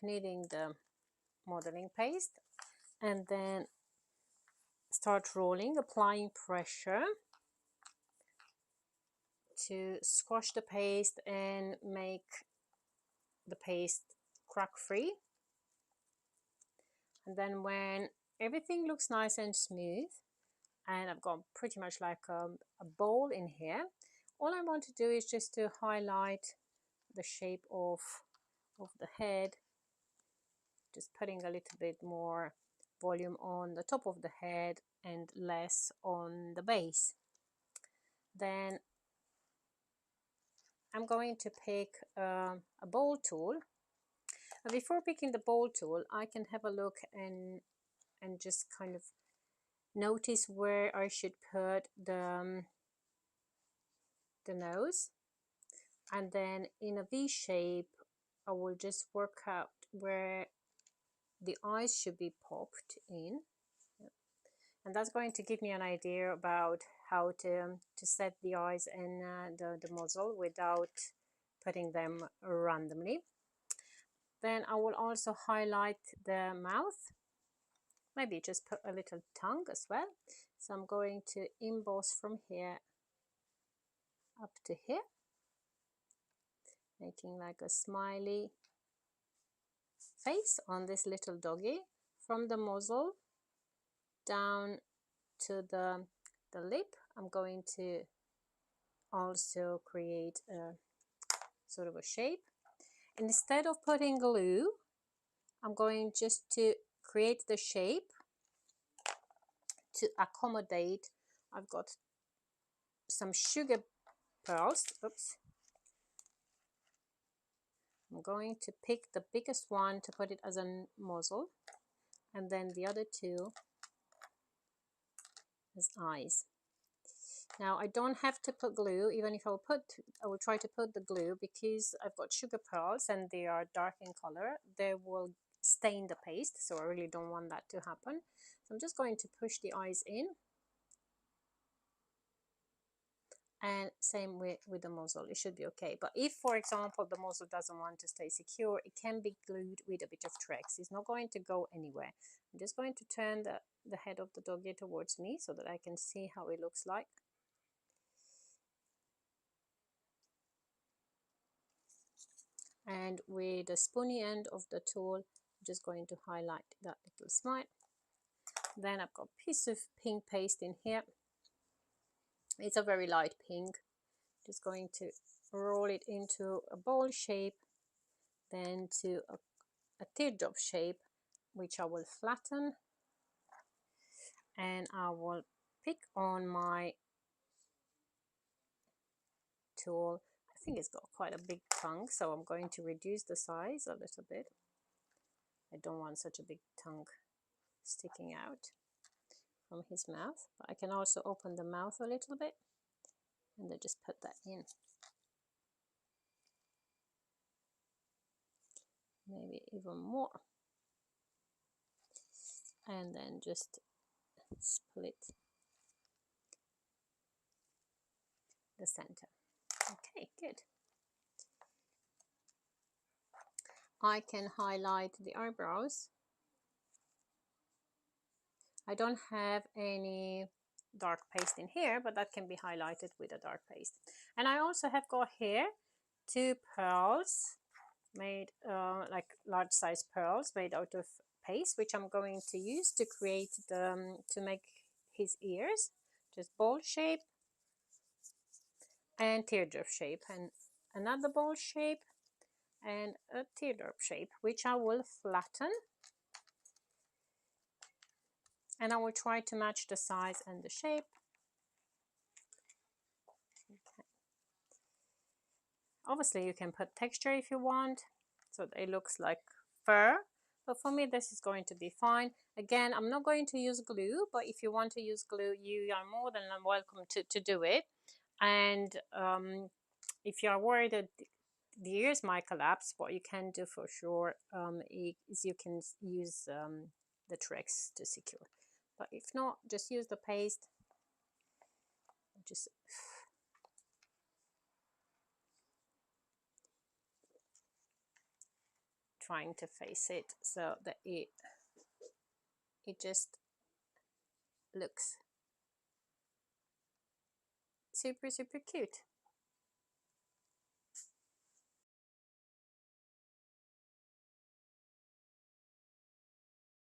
kneading the modeling paste, and then start rolling, applying pressure to squash the paste and make the paste crack free. And then when everything looks nice and smooth, and I've got pretty much like a bowl in here, all I want to do is just to highlight the shape of the head, just putting a little bit more volume on the top of the head and less on the base. Then I'm going to pick a bowl tool. Before picking the bowl tool, I can have a look and just kind of notice where I should put the nose, and then in a V shape I will just work out where the eyes should be popped in, and that's going to give me an idea about how to set the eyes and the muzzle without putting them randomly. Then I will also highlight the mouth, maybe just put a little tongue as well. So I'm going to emboss from here up to here, making like a smiley face on this little doggy, from the muzzle down to the lip. I'm going to also create a sort of a shape. Instead of putting glue, I'm going just to create the shape to accommodate. I've got some sugar pearls. Oops. I'm going to pick the biggest one to put it as a muzzle, and then the other two as eyes. Now I don't have to put glue, even if I will try to put the glue, because I've got sugar pearls and they are dark in color. They will stain the paste, so I really don't want that to happen. So I'm just going to push the eyes in, and same with the muzzle, it should be okay. But if, for example, the muzzle doesn't want to stay secure, it can be glued with a bit of Trex. It's not going to go anywhere. I'm just going to turn the head of the doggy towards me so that I can see how it looks like. And with the spoony end of the tool, I'm just going to highlight that little smile. Then I've got a piece of pink paste in here. It's a very light pink. Just going to roll it into a bowl shape, then to a teardrop shape, which I will flatten, and I will pick on my tool. I think it's got quite a big tongue, so I'm going to reduce the size a little bit. I don't want such a big tongue sticking out from his mouth, but I can also open the mouth a little bit and then just put that in. Maybe even more. And then just split the center. Okay, good. I can highlight the eyebrows. I don't have any dark paste in here, but that can be highlighted with a dark paste. And I also have got here 2 pearls made like large size pearls made out of paste, which I'm going to use to create to make his ears. Just ball shape and teardrop shape, and another ball shape and a teardrop shape, which I will flatten, and I will try to match the size and the shape. Okay. Obviously you can put texture if you want, so that it looks like fur, but for me this is going to be fine. Again, I'm not going to use glue, but if you want to use glue, you are more than welcome to do it. And if you are worried that the ears might collapse, what you can do for sure is you can use the Trex to secure. But if not, just use the paste. Just trying to face it so that it just looks super cute.